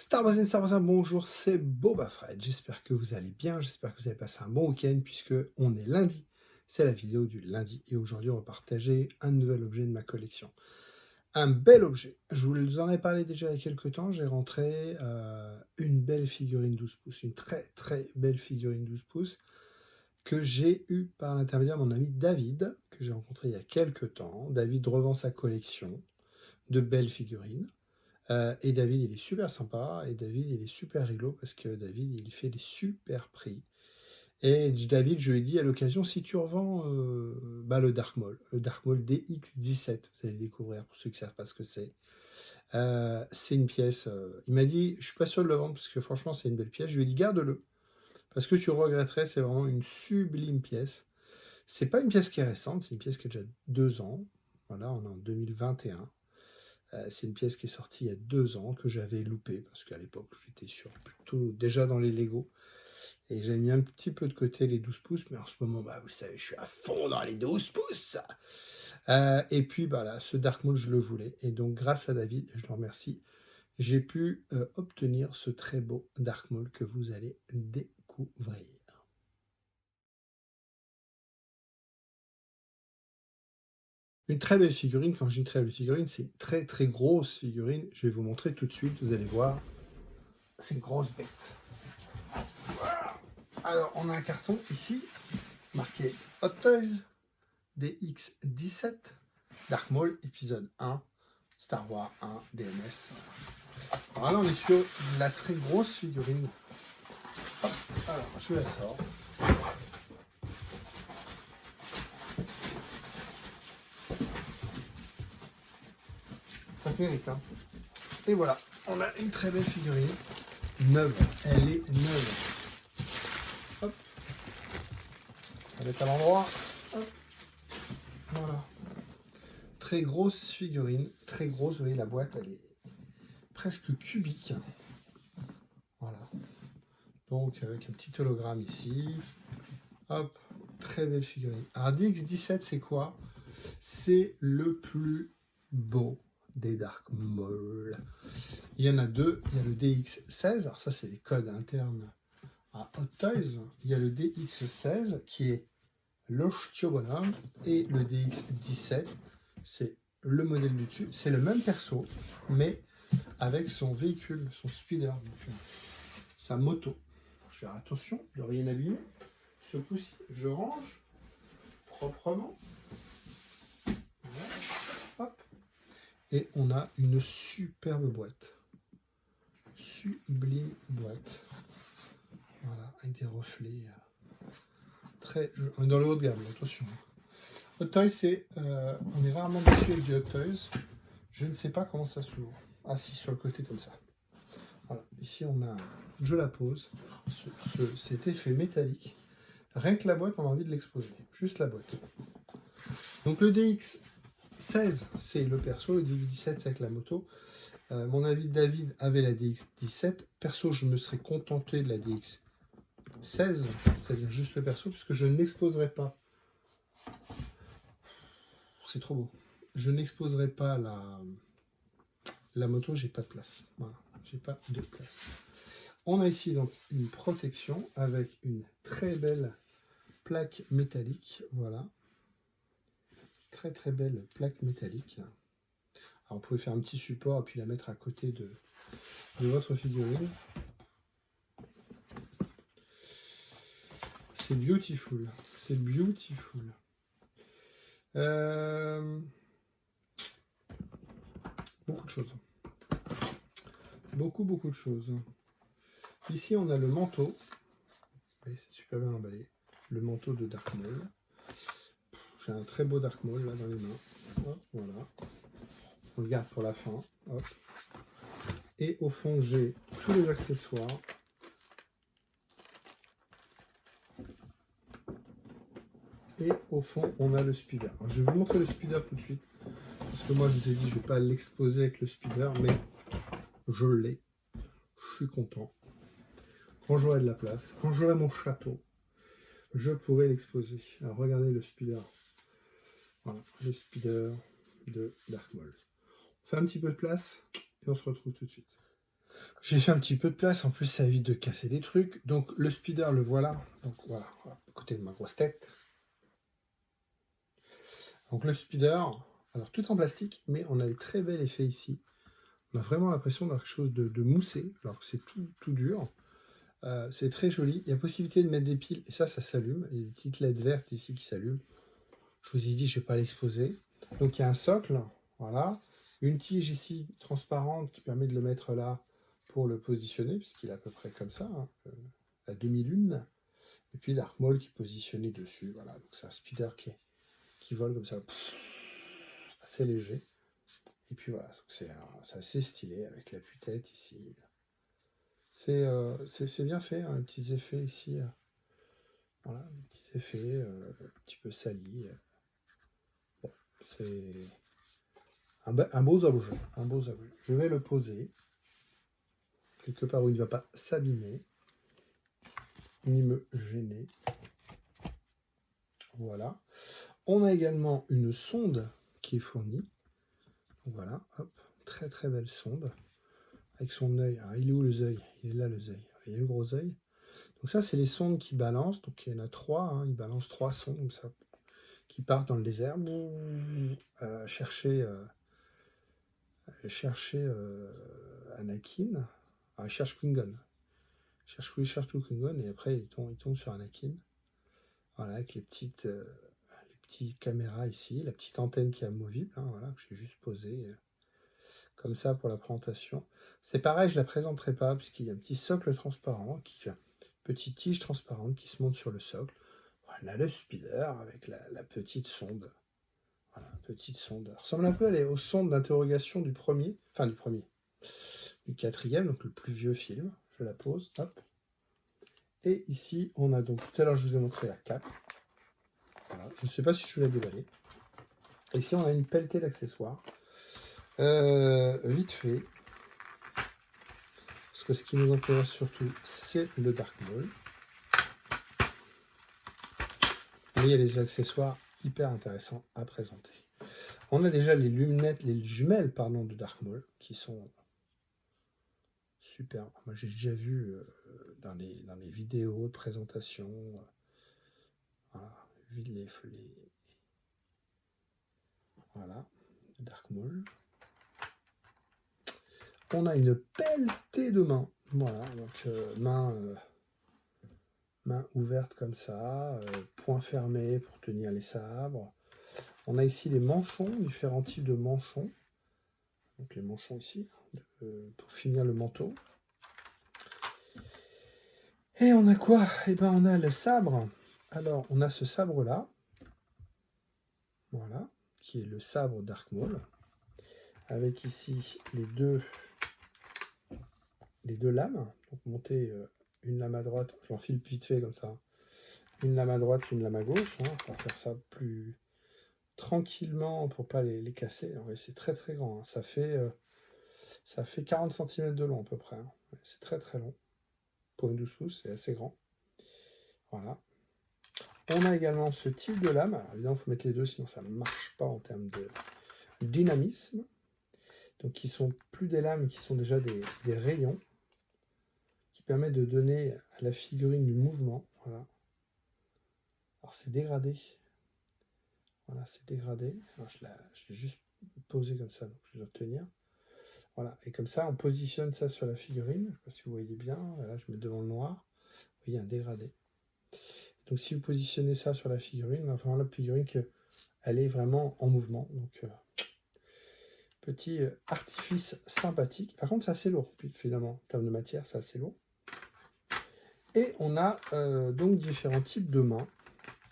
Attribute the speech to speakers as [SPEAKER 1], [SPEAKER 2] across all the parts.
[SPEAKER 1] Star Wars, bonjour, c'est Boba Fred. J'espère que vous allez bien, j'espère que vous avez passé un bon week-end puisque on est lundi. C'est la vidéo du lundi et aujourd'hui on va partager un nouvel objet de ma collection. Un bel objet. Je vous en ai parlé déjà il y a quelques temps. J'ai rentré une belle figurine 12 pouces, une très belle figurine 12 pouces que j'ai eue par l'intermédiaire de mon ami David, que j'ai rencontré il y a quelques temps. David revend sa collection de belles figurines. Et David, il est super sympa, et David, il est super rigolo, parce que David, il fait des super prix. Et David, je lui ai dit à l'occasion, si tu revends le Dark Maul DX17, vous allez le découvrir pour ceux qui ne savent pas ce que c'est. C'est une pièce, il m'a dit, je suis pas sûr de le vendre, parce que franchement, c'est une belle pièce. Je lui ai dit, garde-le, parce que tu regretterais, c'est vraiment une sublime pièce. C'est pas une pièce qui est récente, c'est une pièce qui a déjà 2 ans. Voilà, on est en 2021. C'est une pièce qui est sortie il y a 2 ans, que j'avais loupée, parce qu'à l'époque, j'étais plutôt déjà dans les Lego. Et j'avais mis un petit peu de côté les 12 pouces, mais en ce moment, vous le savez, je suis à fond dans les 12 pouces. Et puis, là, ce Dark Maul, je le voulais. Et donc, grâce à David, je le remercie, j'ai pu obtenir ce très beau Dark Maul que vous allez découvrir. Une très belle figurine, quand je dis une très belle figurine, c'est une très grosse figurine. Je vais vous montrer tout de suite, vous allez voir. C'est une grosse bête. Voilà. Alors, on a un carton ici, marqué Hot Toys, DX17, Dark Maul, épisode 1, Star Wars 1, DMS. Alors là, on est sur la très grosse figurine. Hop, alors, je la sors. Ça se mérite, hein. Et voilà, on a une très belle figurine, neuve, elle est neuve. Hop, elle est à l'endroit. Hop, voilà. Très grosse figurine, très grosse, vous voyez la boîte, elle est presque cubique. Voilà. Donc avec un petit hologramme ici. Hop, très belle figurine. Alors DX17 c'est quoi? C'est le plus beau des Dark Maul. Il y en a deux, il y a le DX16, alors ça c'est les codes internes à Hot Toys. Il y a le DX16 qui est l'Ochtio-Bonhomme et le DX17 c'est le modèle du dessus. C'est le même perso, mais avec son véhicule, son speeder, donc, sa moto. Je vais faire attention de rien abîmer. Ce coup-ci, je range proprement. Voilà. Hop. Et on a une superbe boîte. Sublime boîte. Voilà, avec des reflets. Très dans le haut de gamme, attention. Hot Toys, c'est. On est rarement déçu avec du Hot Toys. Je ne sais pas comment ça s'ouvre. Ah si, sur le côté comme ça. Voilà, ici on a. Je la pose. Cet effet métallique. Rien que la boîte, on a envie de l'exposer. Juste la boîte. Donc le DX16, c'est le perso. Le DX17, c'est avec la moto. Mon ami David avait la DX17. Perso, je me serais contenté de la DX16, c'est-à-dire juste le perso, puisque je n'exposerai pas. C'est trop beau. Je n'exposerai pas la moto, j'ai pas de place. Voilà, j'ai pas de place. On a ici donc une protection avec une très belle plaque métallique. Voilà. Très belle plaque métallique. Alors, vous pouvez faire un petit support et puis la mettre à côté de votre figurine. C'est beautiful. C'est beautiful. Beaucoup de choses. Beaucoup de choses. Ici, on a le manteau. C'est super bien emballé. Le manteau de Dark Maul. J'ai un très beau Dark Maul là dans les mains. Hop, voilà. On le garde pour la fin. Hop. Et au fond, j'ai tous les accessoires. Et au fond, on a le speeder. Alors, je vais vous montrer le speeder tout de suite. Parce que moi, je vous ai dit, je ne vais pas l'exposer avec le speeder, mais je l'ai. Je suis content. Quand j'aurai de la place, quand j'aurai mon château, je pourrai l'exposer. Alors, regardez le speeder. Voilà, le speeder de Dark Maul. On fait un petit peu de place et on se retrouve tout de suite. J'ai fait un petit peu de place, en plus ça évite de casser des trucs. Donc le speeder, le voilà. Donc voilà, à côté de ma grosse tête. Donc le speeder, alors tout en plastique, mais on a un très bel effet ici. On a vraiment l'impression d'avoir quelque chose de moussé, alors que c'est tout dur. C'est très joli. Il y a possibilité de mettre des piles, et ça s'allume. Il y a des petites LED vertes ici qui s'allument. Je vous ai dit, je ne vais pas l'exposer. Donc il y a un socle, voilà. Une tige ici, transparente, qui permet de le mettre là pour le positionner, puisqu'il est à peu près comme ça, hein, la demi-lune. Et puis Dark Maul qui est positionné dessus. Voilà, donc c'est un speeder qui vole comme ça, assez léger. Et puis voilà, c'est assez stylé avec l'appui-tête ici. C'est bien fait, hein, les petits effets ici. Voilà, des petits effets, un petit peu salis. Bon, c'est un beau objet, un beau objet. Je vais le poser quelque part où il ne va pas s'abîmer, ni me gêner. Voilà. On a également une sonde qui est fournie. Voilà, hop, très très belle sonde. Avec son œil. Alors, il est où le œil? Il est là le œil. Il y a le gros œil. Donc ça, c'est les sondes qui balancent. Donc il y en a 3. Hein, ils balancent 3 sondes comme ça, qui partent dans le désert. Chercher Anakin. Alors, ils cherchent Qui-Gon. Ils cherchent tout Qui-Gon et après ils tombent sur Anakin. Voilà, avec les petites caméras ici, la petite antenne qui est amovible. Hein, voilà, que j'ai juste posée comme ça pour la présentation. C'est pareil, je ne la présenterai pas puisqu'il y a un petit socle transparent, petite tige transparente qui se monte sur le socle. Voilà le speeder avec la petite sonde. Voilà, petite sonde. Ça ressemble un peu aux sondes d'interrogation du quatrième, donc le plus vieux film. Je la pose, hop. Et ici, on a donc, tout à l'heure, je vous ai montré la cape. Voilà, je ne sais pas si je vais la déballer. Et ici, on a une pelletée d'accessoires. Vite fait. Parce que ce qui nous intéresse surtout, c'est le Dark Maul. Mais il y a des accessoires hyper intéressants à présenter. On a déjà les lunettes, les jumelles, pardon, de Dark Maul, qui sont super. Moi, j'ai déjà vu dans les vidéos de présentation. Voilà, voilà, Dark Maul. On a une pelletée de mains. Voilà, donc main ouverte comme ça, poing fermé pour tenir les sabres. On a ici les manchons, différents types de manchons. Donc les manchons ici, pour finir le manteau. Et on a quoi? Eh bien, on a le sabre. Alors, on a ce sabre-là. Voilà, qui est le sabre Dark Maul. Avec ici les deux lames. Donc, monter une lame à droite. J'enfile vite fait comme ça. Une lame à droite, une lame à gauche. Hein, pour faire ça plus tranquillement pour pas les casser. C'est très très grand. Hein. Ça fait 40 cm de long à peu près. Hein. C'est très très long. Pour une 12 pouces, c'est assez grand. Voilà. On a également ce type de lame. Alors évidemment, il faut mettre les deux, sinon ça ne marche pas en termes de dynamisme. Donc, qui sont plus des lames, qui sont déjà des rayons, qui permettent de donner à la figurine du mouvement. Voilà. Alors, c'est dégradé. Voilà, c'est dégradé. Alors, je l'ai juste posé comme ça, donc je dois tenir. Voilà, et comme ça, on positionne ça sur la figurine. Je ne sais pas si vous voyez bien. Là, je mets devant le noir. Vous voyez un dégradé. Donc, si vous positionnez ça sur la figurine, il va falloir la figurine qu'elle est vraiment en mouvement. Donc, petit artifice sympathique. Par contre, c'est assez lourd, finalement. En termes de matière, c'est assez lourd. Et on a donc différents types de mains.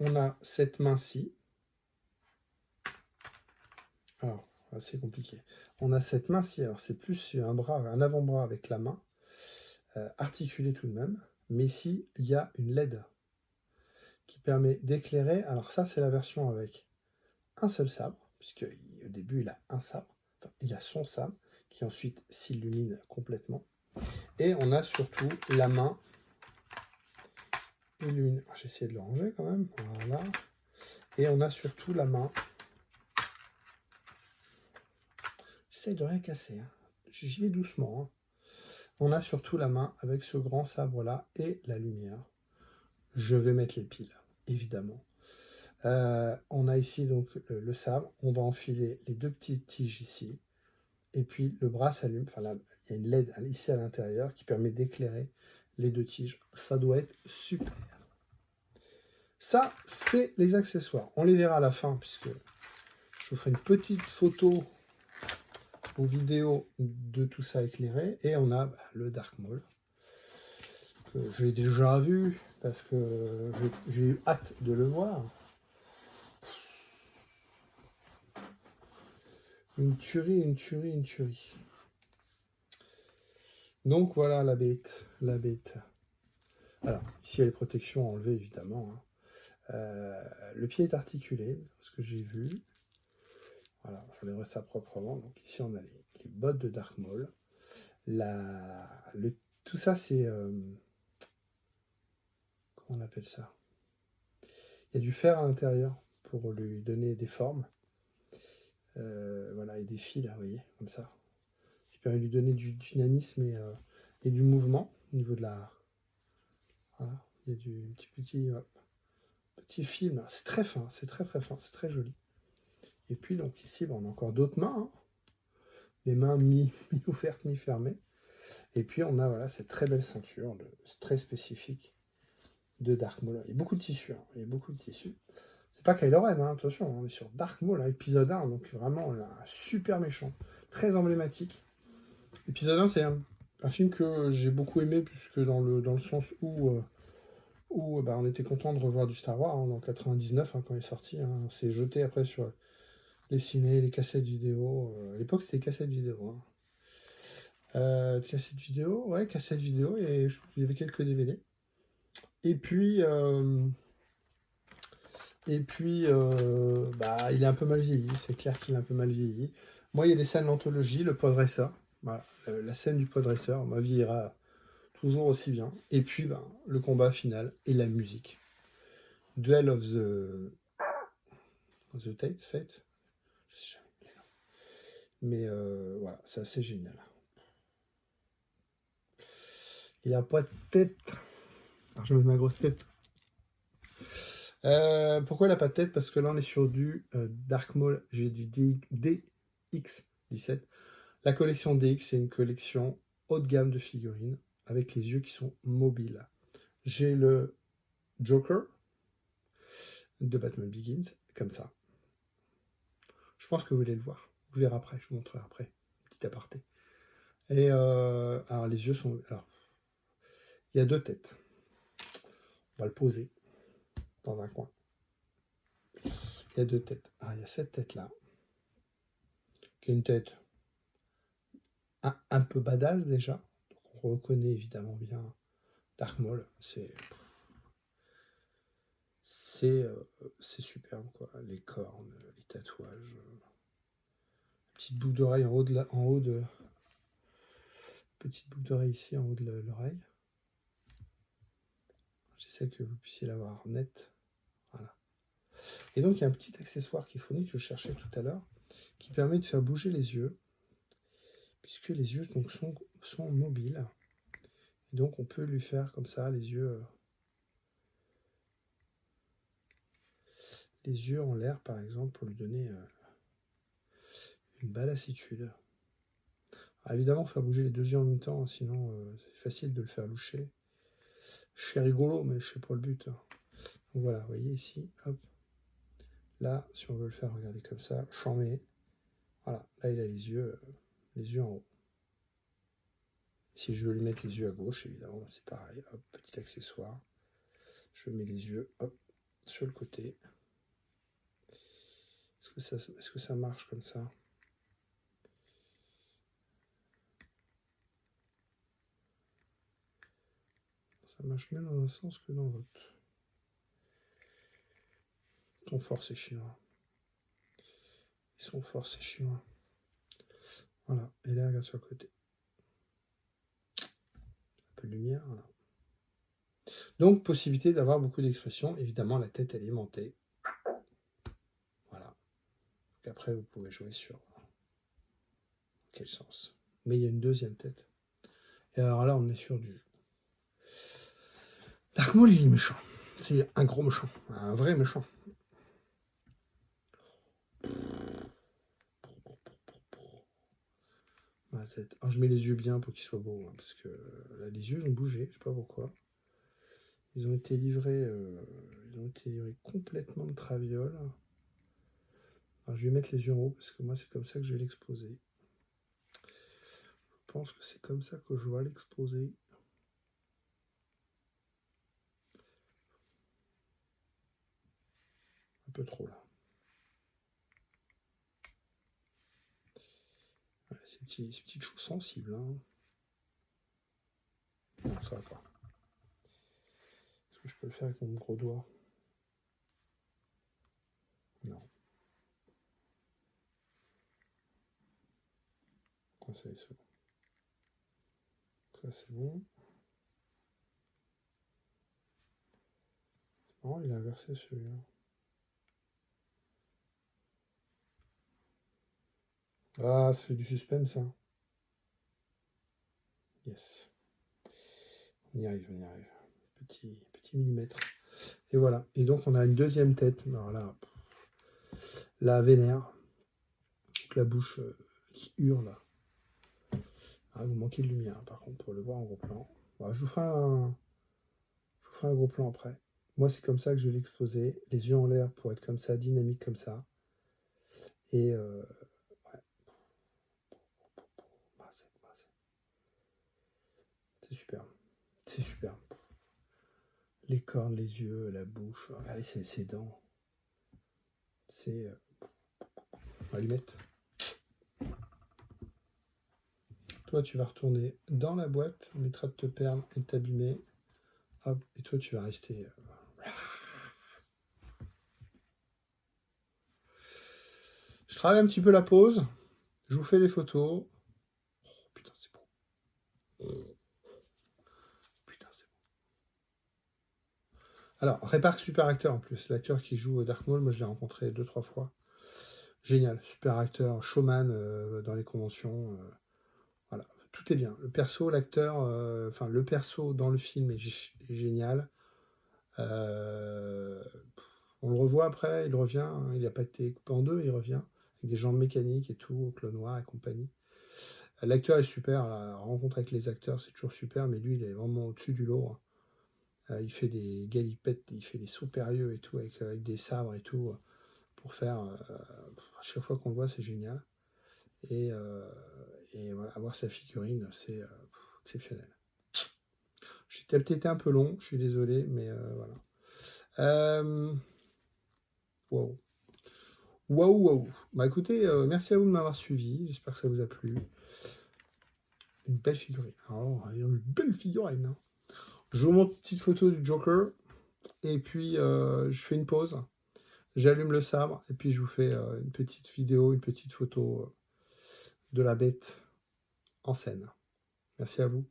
[SPEAKER 1] On a cette main-ci. Alors, c'est compliqué. On a cette main-ci. Alors, c'est plus un avant-bras avec la main, articulé tout de même. Mais ici, il y a une LED qui permet d'éclairer. Alors ça, c'est la version avec un seul sabre, puisque au début, il a un sabre. Enfin, il a son sabre, qui ensuite s'illumine complètement. Et on a surtout la main illumine. J'ai essayé de le ranger quand même. Voilà. Et on a surtout la main. J'essaie de rien casser. Hein. J'y vais doucement. Hein. On a surtout la main avec ce grand sabre-là et la lumière. Je vais mettre les piles, évidemment. On a ici donc le sabre. On va enfiler les 2 petites tiges ici. Et puis le bras s'allume. Enfin là, il y a une LED ici à l'intérieur qui permet d'éclairer les 2 tiges. Ça doit être super. Ça, c'est les accessoires. On les verra à la fin, puisque je vous ferai une petite photo ou vidéo de tout ça éclairé. Et on a le Dark Maul, que j'ai déjà vu, parce que j'ai eu hâte de le voir. Une tuerie, une tuerie, une tuerie. Donc voilà la bête, la bête. Alors, ici, il y a les protections enlevées, évidemment. Hein. Le pied est articulé, ce que j'ai vu. Voilà, j'enlèverai ça proprement. Donc ici, on a les bottes de Dark Maul. Tout ça, c'est... comment on appelle ça? Il y a du fer à l'intérieur pour lui donner des formes. Voilà, et des fils, là, vous voyez, comme ça. Qui permet de lui donner du dynamisme et du mouvement au niveau de la... Voilà, il y a du petit film. C'est très fin, c'est très très fin, c'est très joli. Et puis donc ici, on a encore d'autres mains. Hein. Les mains mi-ouvertes, mi-fermées. Et puis on a voilà, cette très belle ceinture, très spécifique de Dark Maul. Il y a beaucoup de tissus. Hein. Il y a beaucoup de tissus. C'est pas Kylo Ren, hein, attention, on est sur Dark Maul, hein, épisode 1, donc vraiment un super méchant, très emblématique. Épisode 1, c'est un film que j'ai beaucoup aimé, puisque dans le sens où on était content de revoir du Star Wars, hein, dans 99, hein, quand il est sorti. Hein, on s'est jeté après sur les ciné, les cassettes vidéo. À l'époque, c'était cassettes vidéo. Hein. Cassettes vidéo, ouais, cassettes vidéo, et il y avait quelques DVD. Et puis, il est un peu mal vieilli, c'est clair qu'il est un peu mal vieilli. Moi, il y a des scènes d'anthologie, le Podracer, voilà, la scène du Podracer, ma vie ira toujours aussi bien. Et puis, le combat final et la musique. Duel of the Fate, je sais jamais. Mais voilà, c'est assez génial. Il n'a pas de tête. Alors, je mets ma grosse tête. Pourquoi il n'a pas de tête? Parce que là, on est sur du Dark Maul. J'ai du DX17. La collection DX, c'est une collection haut de gamme de figurines avec les yeux qui sont mobiles. J'ai le Joker de Batman Begins, comme ça. Je pense que vous allez le voir. Vous verrez après, je vous montrerai après. Petit aparté. Et alors, les yeux sont... Alors, il y a 2 têtes. On va le poser dans un coin. Il y a 2 têtes. Alors, il y a cette tête-là, qui est une tête un peu badass déjà. Donc, on reconnaît évidemment bien Dark Maul. C'est superbe, quoi. Les cornes, les tatouages. Petite boucle d'oreille petite boucle d'oreille ici en haut de l'oreille. J'essaie que vous puissiez la voir net. Voilà. Et donc il y a un petit accessoire qui fournit, que je cherchais tout à l'heure, qui permet de faire bouger les yeux, puisque les yeux donc, sont mobiles. Et donc on peut lui faire comme ça les yeux en l'air, par exemple, pour lui donner une belle lassitude. Alors, évidemment, faire bouger les 2 yeux en même temps, sinon c'est facile de le faire loucher. C'est rigolo, mais je sais pas le but. Hein. Donc voilà, vous voyez ici, hop. Là, si on veut le faire, regardez comme ça, chambé. Voilà, là il a les yeux en haut. Si je veux lui mettre les yeux à gauche, évidemment, c'est pareil. Hop, petit accessoire. Je mets les yeux, hop, sur le côté. Est-ce que ça marche comme ça? Ça marche mieux dans un sens que dans l'autre. Ton fort, c'est chinois. Ils sont forts, ces chinois. Voilà, et là, regarde sur le côté. Un peu de lumière, voilà. Donc, possibilité d'avoir beaucoup d'expressions. Évidemment, la tête, elle est aimantée. Voilà. Donc après, vous pouvez jouer sur quel sens. Mais il y a une deuxième tête. Et alors là, on est sur du... Dark Maul, il est méchant. C'est un gros méchant, un vrai méchant. Alors, je mets les yeux bien pour qu'ils soient beaux, hein, parce que là, les yeux ont bougé, je sais pas pourquoi. Ils ont été livrés complètement de traviole. Alors, je vais mettre les yeux en haut, parce que moi, c'est comme ça que je vais l'exposer. Je pense que c'est comme ça que je vais l'exposer. Un peu trop, là. Ouais, ces petites choses sensibles, hein. Non, ça va pas. Est-ce que je peux le faire avec mon gros doigt? Non. Ça, c'est bon. Ça, c'est bon. Oh, il a inversé celui-là. Ah, ça fait du suspense, hein. Yes. On y arrive, on y arrive. Petit millimètre. Et voilà. Et donc, on a une deuxième tête. Alors là, la vénère. La bouche qui hurle. Ah, vous manquez de lumière, par contre, pour le voir en gros plan. Bon, je vous ferai un gros plan après. Moi, c'est comme ça que je vais l'exposer. Les yeux en l'air pour être comme ça, dynamique comme ça. Et ouais. C'est super. C'est super. Les cornes, les yeux, la bouche. Regardez ses dents. C'est... On va lui mettre. Toi, tu vas retourner dans la boîte. On mettra de te perdre et de t'abîmer. Hop. Et toi, tu vas rester... Je travaille un petit peu la pause. Je vous fais des photos. Oh, putain, c'est beau. Putain, c'est beau. Alors, Ray super acteur en plus. L'acteur qui joue Dark Maul, moi je l'ai rencontré 2-3 fois. Génial, super acteur, showman dans les conventions. Voilà, tout est bien. Le perso, l'acteur, enfin le perso dans le film est génial. On le revoit après, il revient, hein, il n'a pas été coupé en deux, il revient avec des jambes mécaniques et tout, Clone Noir et compagnie. L'acteur est super, la rencontre avec les acteurs c'est toujours super, mais lui il est vraiment au-dessus du lot. Il fait des galipettes, il fait des sauts périlleux et tout, avec des sabres et tout, pour faire... à chaque fois qu'on le voit, c'est génial. Et voilà, avoir sa figurine, c'est exceptionnel. J'ai peut-être été un peu long, je suis désolé, mais voilà. Wow. Wow. Bah écoutez, merci à vous de m'avoir suivi, j'espère que ça vous a plu. Une belle figurine. Oh, une belle figurine. Hein. Je vous montre une petite photo du Joker, et puis je fais une pause. J'allume le sabre, et puis je vous fais une petite vidéo, une petite photo de la bête en scène. Merci à vous.